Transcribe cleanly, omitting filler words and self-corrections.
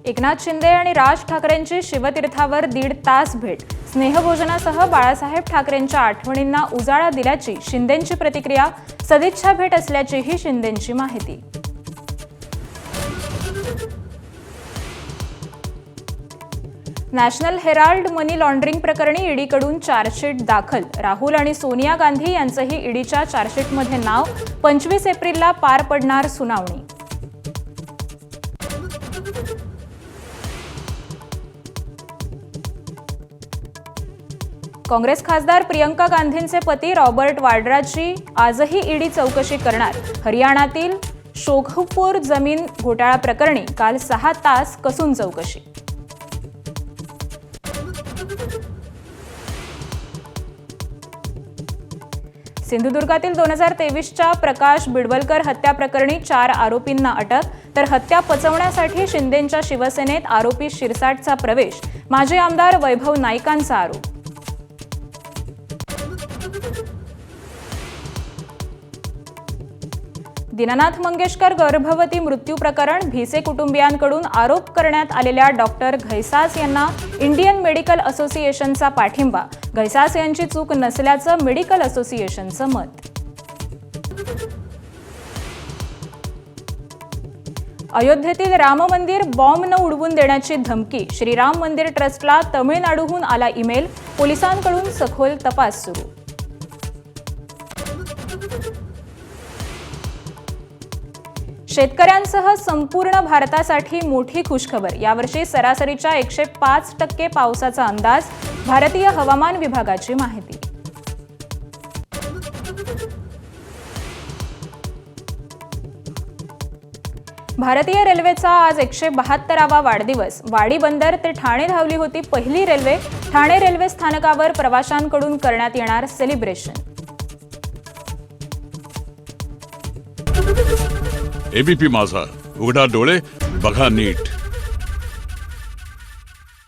एकनाथ शिंदे आणि राज ठाकरेंची शिवतीर्थावर 1.5 तास भेट। स्नेहभोजनासह बाळासाहेब ठाकरेंच्या आठवणींना उजाळा दिल्याची शिंदेंची प्रतिक्रिया। सदिच्छा भेट असल्याचीही शिंदेंची माहिती। नॅशनल हेराल्ड मनी लॉन्ड्रिंग प्रकरणी ईडीकडून चार्जशीट दाखल। राहुल आणि सोनिया गांधी यांचंही ईडीच्या चार्जशीटमध्ये नाव। 25 एप्रिलला पार पडणार सुनावणी। काँग्रेस खासदार प्रियंका गांधींचे पती रॉबर्ट वाड्राची आजही ईडी चौकशी करणार। हरियाणातील शोघपूर जमीन घोटाळा प्रकरणी काल 6 तास कसून चौकशी। सिंधुदुर्गातील 2023च्या प्रकाश बिडवलकर हत्या प्रकरणी 4 आरोपींना अटक। तर हत्या पचवण्यासाठी शिंदेंच्या शिवसेनेत आरोपी शिरसाटचा प्रवेश। माजी आमदार वैभव नाईकांचा आरोप। दीनानाथ मंगेशकर गर्भवती मृत्यू प्रकरण। भिसे कुटुंबियांकडून आरोप करण्यात आलेल्या डॉक्टर घैसास यांना इंडियन मेडिकल असोसिएशनचा पाठिंबा। घैसास यांची चूक नसल्याचं मेडिकल असोसिएशनचं मत। अयोध्येतील राम मंदिर बॉम्ब न उडवून देण्याची धमकी। श्रीराम मंदिर ट्रस्टला तमिळनाडूहून आला ईमेल। पोलिसांकडून सखोल तपास सुरू। शेतकऱ्यांसह संपूर्ण भारतासाठी मोठी खुशखबर। यावर्षी सरासरीच्या 105% पावसाचा अंदाज। भारतीय हवामान विभागाची माहिती। भारतीय रेल्वेचा आज 172वा वाढदिवस। वाडी बंदर ते ठाणे धावली होती पहिली रेल्वे। ठाणे रेल्वे स्थानकावर प्रवाशांकडून करण्यात येणार सेलिब्रेशन। एबीपी माझा, उघडा डोळे बघा नीट।